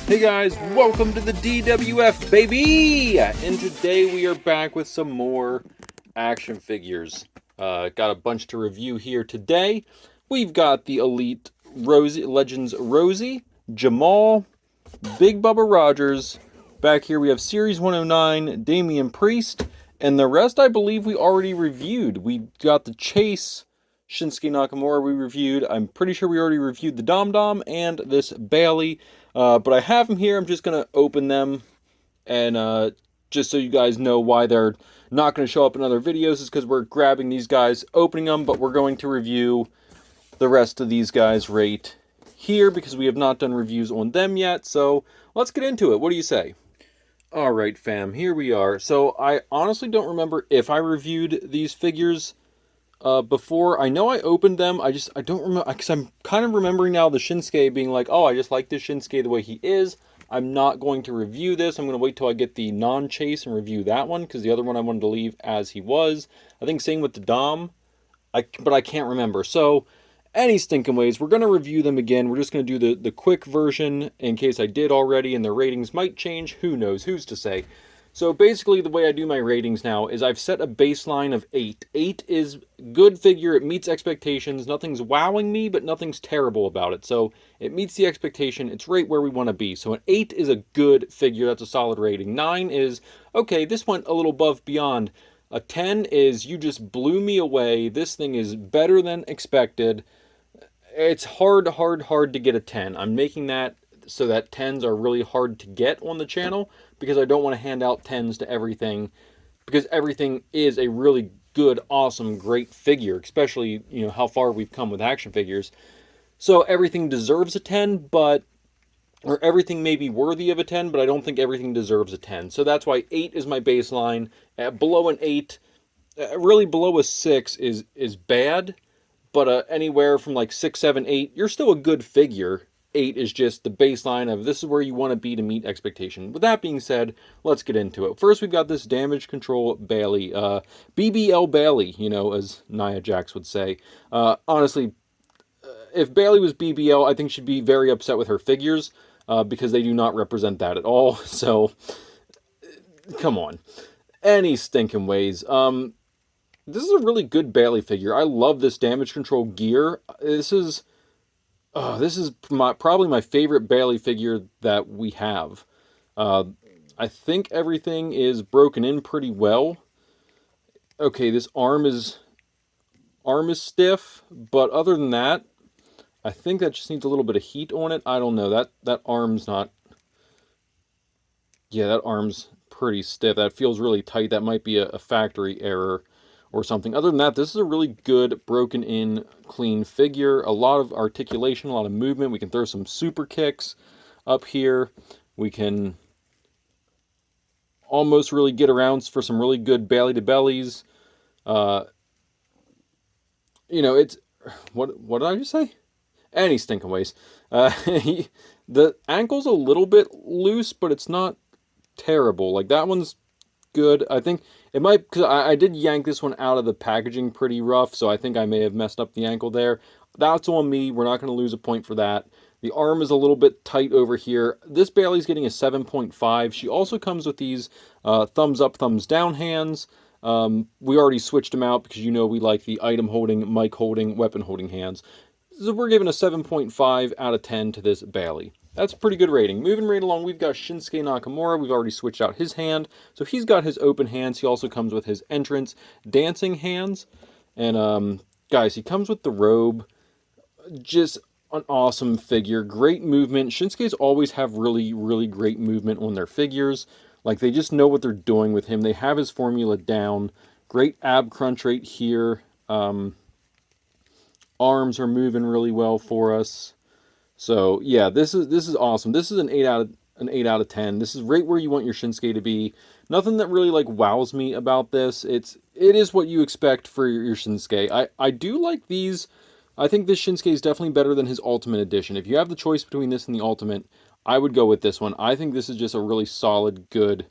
Hey guys, welcome to the DWF, baby! And today we are back with some more action figures. Got a bunch to review here today. We've got the Elite Rosie, Legends Rosie, Jamal, Big Bubba Rogers. Back here we have Series 109, Damian Priest, and the rest I believe we already reviewed. We got the Chase Shinsuke Nakamura we reviewed. I'm pretty sure we already reviewed the Dom Dom and this Bailey. But I have them here. I'm just going to open them. And just so you guys know why they're not going to show up in other videos is because we're grabbing these guys, opening them, but we're going to review the rest of these guys right here because we have not done reviews on them yet. So let's get into it. What do you say? All right, fam, here we are. So I honestly don't remember if I reviewed these figures before. I know I opened them. I don't remember because I'm kind of remembering now the Shinsuke being like, oh, I just like this Shinsuke the way he is. I'm not going to review this. I'm going to wait till I get the non-chase and review that one because the other one I wanted to leave as he was. I think same with the Dom, but I can't remember. So any stinking ways, we're going to review them again. We're just going to do the quick version in case I did already and their ratings might change. Who knows? Who's to say? So basically the way I do my ratings now is I've set a baseline of 8. 8 is good figure, it meets expectations, nothing's wowing me, but nothing's terrible about it. So it meets the expectation, it's right where we want to be. So an 8 is a good figure, that's a solid rating. 9 is, okay, this went a little above beyond. A 10 is, you just blew me away, this thing is better than expected. It's hard to get a 10. I'm making that so that 10s are really hard to get on the channel because I don't want to hand out 10s to everything because everything is a really good, awesome, great figure, especially, you know, how far we've come with action figures. So everything deserves a 10, but or everything may be worthy of a 10, but I don't think everything deserves a 10. So that's why 8 is my baseline. Below an 8, really below a 6 is bad, but anywhere from like 6, 7, 8, you're still a good figure. 8 is just the baseline of this is where you want to be to meet expectation. With that being said, let's get into it. First, we've got this Damage Control Bailey. BBL Bailey, you know, as Nia Jax would say. Honestly, if Bailey was BBL, I think she'd be very upset with her figures because they do not represent that at all. So, come on. Any stinking ways. This is a really good Bailey figure. I love this damage control gear. This is probably my favorite Bailey figure that we have. I think everything is broken in pretty well. Okay, this arm is stiff, but other than that, I think that just needs a little bit of heat on it. I don't know. That arm's not... Yeah, that arm's pretty stiff. That feels really tight. That might be a factory error or something. Other than that, this is a really good, broken in, clean figure. A lot of articulation, a lot of movement. We can throw some super kicks up here. We can almost really get around for some really good belly to bellies. You know, it's... What did I just say? Any stinking ways. The ankle's a little bit loose, but it's not terrible. Like, that one's good. I think it might, because I did yank this one out of the packaging pretty rough, so I think I may have messed up the ankle there. That's on me. We're not going to lose a point for that. The arm is a little bit tight over here. This Bailey's getting a 7.5. She also comes with these thumbs up, thumbs down hands. We already switched them out because, you know, we like the item holding, mic holding, weapon holding hands. So we're giving a 7.5 out of 10 to this Bailey. That's a pretty good rating. Moving right along, we've got Shinsuke Nakamura. We've already switched out his hand. So he's got his open hands. He also comes with his entrance dancing hands. And, guys, he comes with the robe. Just an awesome figure. Great movement. Shinsuke's always have really, really great movement on their figures. Like, they just know what they're doing with him. They have his formula down. Great ab crunch right here. Arms are moving really well for us. So yeah, this is awesome. This is an 8 out of 10. This is right where you want your Shinsuke to be. Nothing that really like wows me about this. It is what you expect for your Shinsuke. I do like these. I think this Shinsuke is definitely better than his Ultimate Edition. If you have the choice between this and the Ultimate, I would go with this one. I think this is just a really solid, good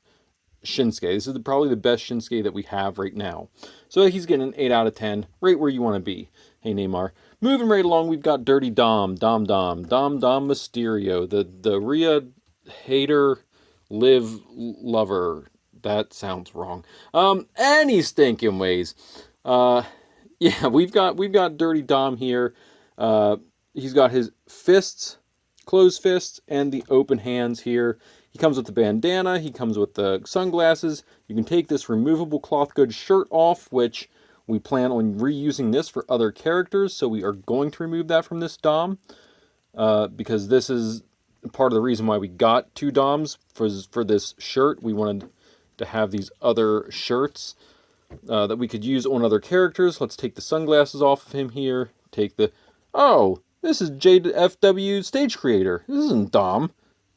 Shinsuke. This is probably the best Shinsuke that we have right now. So he's getting an 8 out of 10, right where you want to be. Hey, Neymar. Moving right along, we've got Dirty Dom Mysterio, the Rhea hater, live, lover. That sounds wrong. Any stinking ways. Uh, yeah, we've got Dirty Dom here. Uh, he's got his fists, closed fists, and the open hands here. He comes with the bandana. He comes with the sunglasses. You can take this removable cloth goods shirt off, which we plan on reusing this for other characters. So we are going to remove that from this Dom, because this is part of the reason why we got two Doms for this shirt. We wanted to have these other shirts that we could use on other characters. Let's take the sunglasses off of him here. Take the... Oh, this is JFW Stage Creator. This isn't Dom.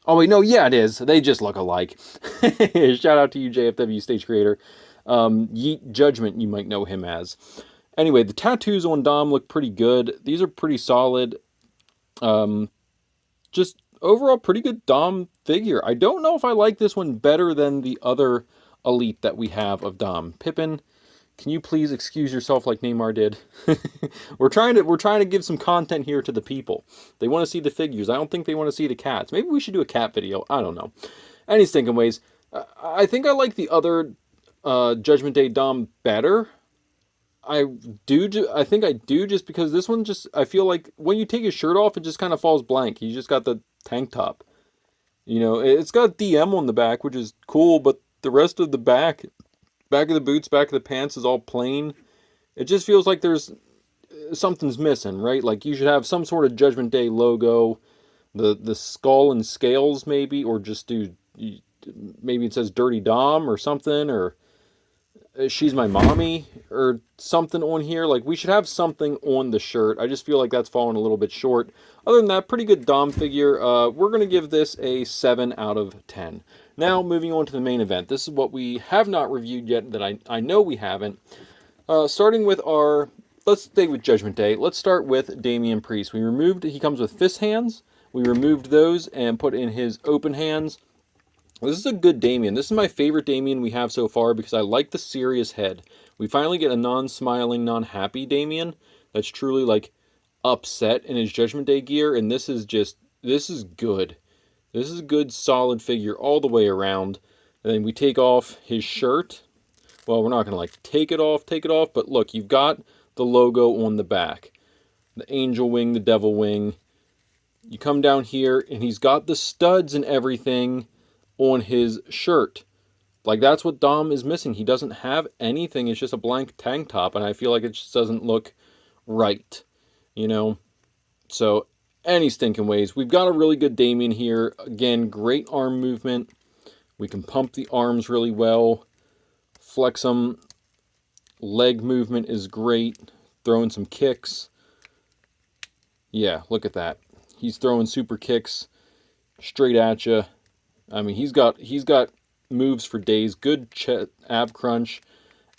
Oh, wait, no, yeah, it is. They just look alike. Shout out to you, JFW Stage Creator. Yeet Judgment, you might know him as. Anyway, the tattoos on Dom look pretty good. These are pretty solid. Just overall pretty good Dom figure. I don't know if I like this one better than the other elite that we have of Dom. Pippin, can you please excuse yourself like Neymar did? we're trying to give some content here to the people. They want to see the figures. I don't think they want to see the cats. Maybe we should do a cat video. I don't know. Any stinking ways. I think I like the other Judgment Day Dom better. I think I do, just because this one just, I feel like when you take his shirt off, it just kind of falls blank. He's just got the tank top. You know, it's got DM on the back, which is cool, but the rest of the back of the boots, back of the pants is all plain. It just feels like there's something's missing, right? Like you should have some sort of Judgment Day logo, the skull and scales maybe, or just do, maybe it says Dirty Dom or something, or she's my mommy or something on here. Like we should have something on the shirt. I just feel like that's fallen a little bit short. Other than that, pretty good Dom figure. We're going to give this a 7 out of 10. Now, moving on to the main event. This is what we have not reviewed yet that I know we haven't. Starting with our... Let's stay with Judgment Day. Let's start with Damian Priest. He comes with fist hands. We removed those and put in his open hands. This is a good Damian. This is my favorite Damian we have so far because I like the serious head. We finally get a non-smiling, non-happy Damian that's truly like upset in his Judgment Day gear, and this is good. This is a good, solid figure all the way around. And then we take off his shirt. Well, we're not going to like take it off, but look, you've got the logo on the back. The angel wing, the devil wing. You come down here, and he's got the studs and everything on his shirt. Like, that's what Dom is missing. He doesn't have anything. It's just a blank tank top, and I feel like it just doesn't look right, you know? So, any stinking ways. We've got a really good Damian here. Again, great arm movement. We can pump the arms really well. Flex them. Leg movement is great. Throwing some kicks. Yeah, look at that. He's throwing super kicks straight at you. I mean, he's got moves for days. Good ab crunch.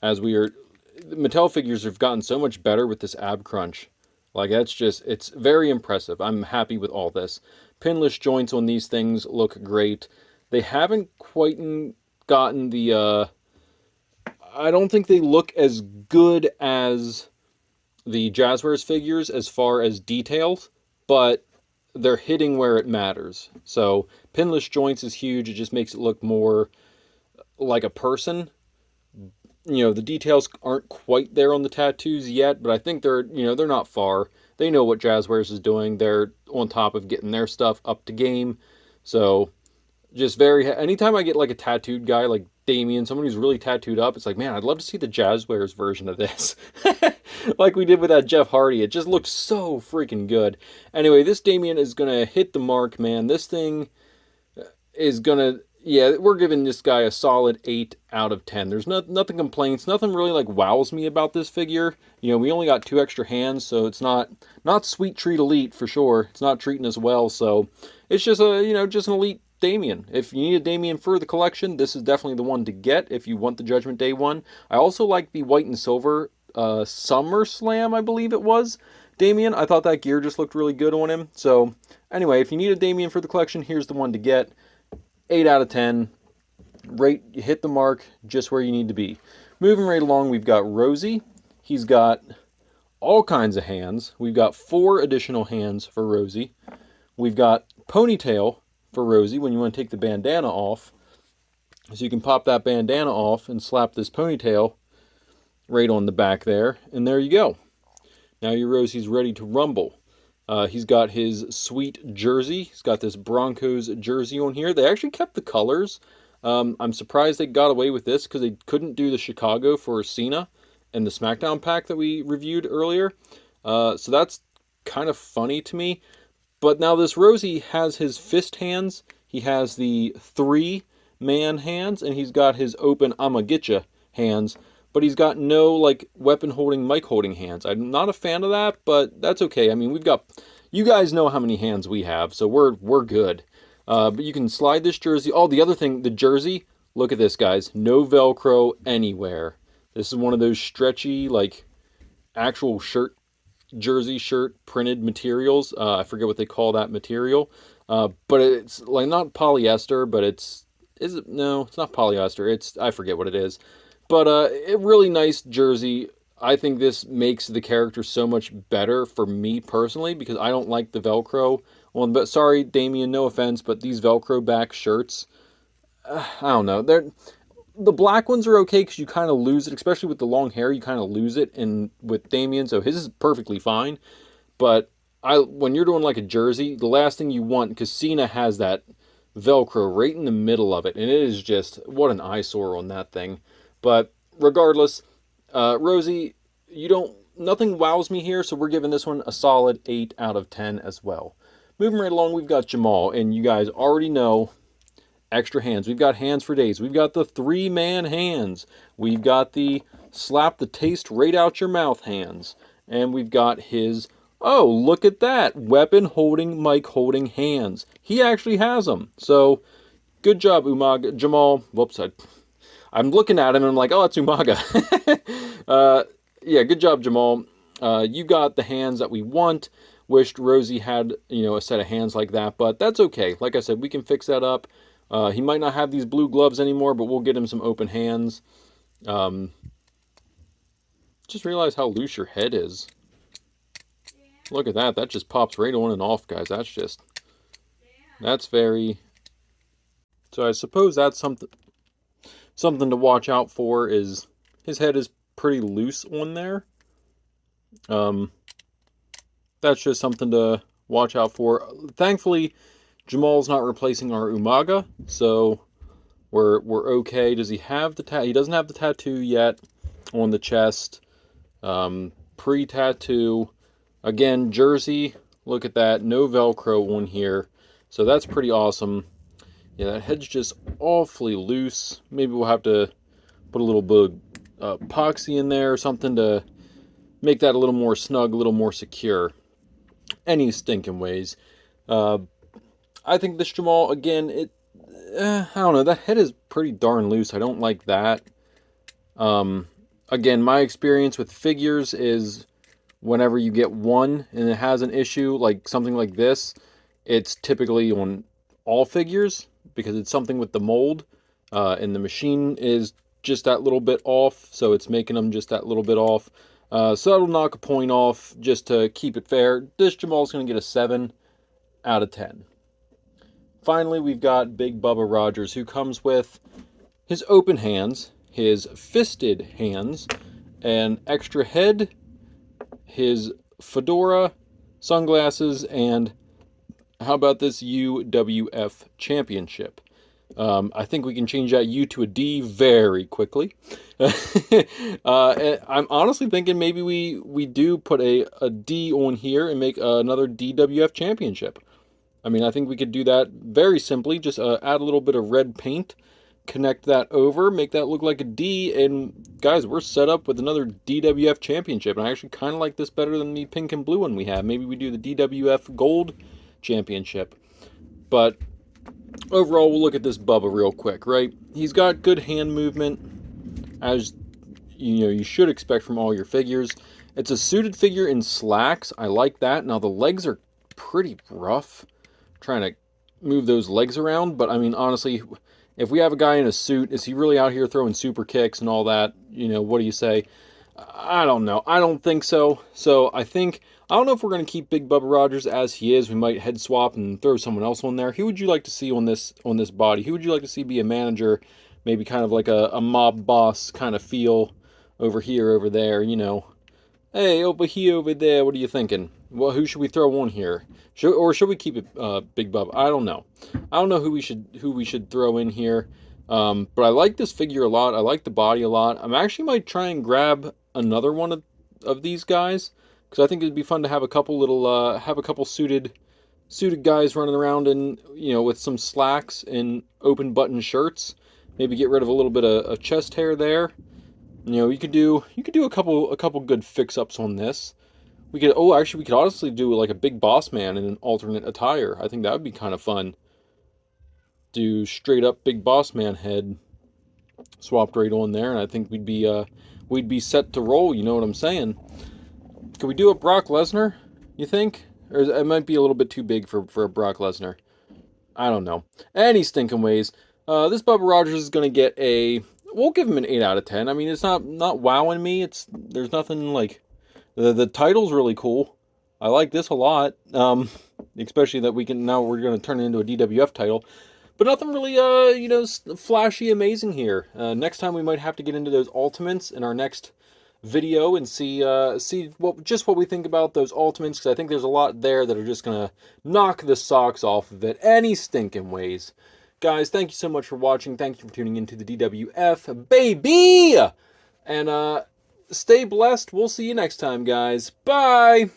Mattel figures have gotten so much better with this ab crunch. Like, it's very impressive. I'm happy with all this. Pinless joints on these things look great. They haven't quite gotten the, I don't think they look as good as the Jazzwares figures as far as details, but they're hitting where it matters. So pinless joints is huge. It just makes it look more like a person. You know, the details aren't quite there on the tattoos yet, but I think they're not far. They know what Jazzwares is doing. They're on top of getting their stuff up to game. So just anytime I get like a tattooed guy like Damian, someone who's really tattooed up, it's like, man, I'd love to see the Jazzwares version of this. Like we did with that Jeff Hardy. It just looked so freaking good. Anyway, this Damian is going to hit the mark, man. This thing is going to... Yeah, we're giving this guy a solid 8 out of 10. There's nothing complaints. Nothing really like wows me about this figure. You know, we only got 2 extra hands, so it's not Sweet Treat Elite for sure. It's not treating us well, so it's just just an Elite Damian. If you need a Damian for the collection, this is definitely the one to get if you want the Judgment Day one. I also like the white and silver SummerSlam, I believe it was, Damian. I thought that gear just looked really good on him. So anyway, if you need a Damian for the collection, here's the one to get. 8 out of 10. You hit the mark just where you need to be. Moving right along, we've got Rosie. He's got all kinds of hands. We've got 4 additional hands for Rosie. We've got Ponytail for Rosie when you want to take the bandana off. So you can pop that bandana off and slap this ponytail right on the back there, and there you go. Now your Rosie's ready to rumble. He's got his sweet jersey. He's got this Broncos jersey on here. They actually kept the colors. I'm surprised they got away with this because they couldn't do the Chicago for Cena and the SmackDown pack that we reviewed earlier. So that's kind of funny to me. But now this Rosie has his fist hands. He has the 3-man hands, and he's got his open I'ma getcha hands. But he's got no like weapon holding, mic holding hands. I'm not a fan of that, but that's okay. I mean, we've got, you guys know how many hands we have, so we're good. But you can slide this jersey. Oh, the other thing, the jersey. Look at this, guys. No Velcro anywhere. This is one of those stretchy, like actual jersey shirt printed materials. I forget what they call that material. But it's like not polyester, but is it? No, it's not polyester. I forget what it is. But a really nice jersey. I think this makes the character so much better for me personally because I don't like the Velcro. Well, but sorry, Damien, no offense, but these Velcro back shirts, I don't know. The black ones are okay because you kind of lose it, especially with the long hair. You kind of lose it, and with Damien, so his is perfectly fine. But when you're doing like a jersey, the last thing you want, because Cena has that Velcro right in the middle of it, and it is just what an eyesore on that thing. But regardless, Rosie, nothing wows me here, so we're giving this one a solid 8 out of 10 as well. Moving right along, we've got Jamal, and you guys already know extra hands. We've got hands for days. We've got the 3-man hands. We've got the slap the taste right out your mouth hands. And we've got his, oh, look at that, weapon holding, mic holding hands. He actually has them. So, good job, Jamal. Whoops, I'm looking at him and I'm like, oh, it's Umaga. Yeah, good job, Jamal. You got the hands that we want. Wished Rosie had, a set of hands like that, but that's okay. Like I said, we can fix that up. He might not have these blue gloves anymore, but we'll get him some open hands. Just realize how loose your head is. Look at that. That just pops right on and off, guys. That's very... So I suppose that's something to watch out for is his head is pretty loose on there. That's just something to watch out for. Thankfully, Jamal's not replacing our Umaga, so we're okay. Does he have the tattoo? He doesn't have the tattoo yet on the chest. Pre-tattoo. Again, jersey. Look at that. No Velcro on here. So that's pretty awesome. Yeah, that head's just awfully loose. Maybe we'll have to put a little bit of epoxy in there or something to make that a little more snug, a little more secure. Any stinking ways. I think this Jamal, again, I don't know, that head is pretty darn loose. I don't like that. Again, my experience with figures is whenever you get one and it has an issue, like something like this, it's typically on all figures because it's something with the mold, and the machine is just that little bit off, so it's making them just that little bit off. So that'll knock a point off just to keep it fair. This Jamal's going to get a 7 out of 10. Finally, we've got Big Bubba Rogers, who comes with his open hands, his fisted hands, an extra head, his fedora, sunglasses, and how about this UWF Championship? I think we can change that U to a D very quickly. I'm honestly thinking maybe we do put a D on here and make another DWF Championship. I mean, I think we could do that very simply. Just add a little bit of red paint, connect that over, make that look like a D, and guys, we're set up with another DWF Championship. And I actually kind of like this better than the pink and blue one we have. Maybe we do the DWF Gold Championship. But overall, we'll look at this Bubba real quick, right? He's got good hand movement, as you should expect from all your figures. It's a suited figure in slacks. I like that. Now, the legs are pretty rough. Trying to move those legs around, but I mean, honestly, if we have a guy in a suit, is he really out here throwing super kicks and all that? What do you say? I don't know. I don't think so. So I think I don't know if we're going to keep Big Bubba Rogers as he is. We might head swap and throw someone else on there. Who would you like to see on this body? Who would you like to see be a manager? Maybe kind of like a mob boss kind of feel over here, over there, you know. Hey, over here, over there, what are you thinking? Well, who should we throw on here? Should we keep it Big Bub? I don't know. I don't know who we should throw in here. But I like this figure a lot. I like the body a lot. I'm actually might try and grab another one of these guys because I think it'd be fun to have a couple little have a couple suited guys running around in, you know, with some slacks and open button shirts. Maybe get rid of a little bit of chest hair there. You know, you could do a couple good fix-ups on this. We could honestly do like a big boss man in an alternate attire. I think that would be kind of fun. Do straight up big boss man head swapped right on there, and I think we'd be set to roll, you know what I'm saying? Could we do a Brock Lesnar, you think? Or it might be a little bit too big for a Brock Lesnar. I don't know. Any stinking ways. This Bubba Rogers is going to get a... We'll give him an 8 out of 10. I mean, it's not wowing me. There's nothing like... The title's really cool. I like this a lot. Especially that we're going to turn it into a DWF title. But nothing really, flashy, amazing here. Next time we might have to get into those ultimates in our next video and see what we think about those ultimates, because I think there's a lot there that are just gonna knock the socks off of it any stinking ways. Guys, thank you so much for watching. Thank you for tuning into the DWF, baby! And stay blessed. We'll see you next time, guys. Bye!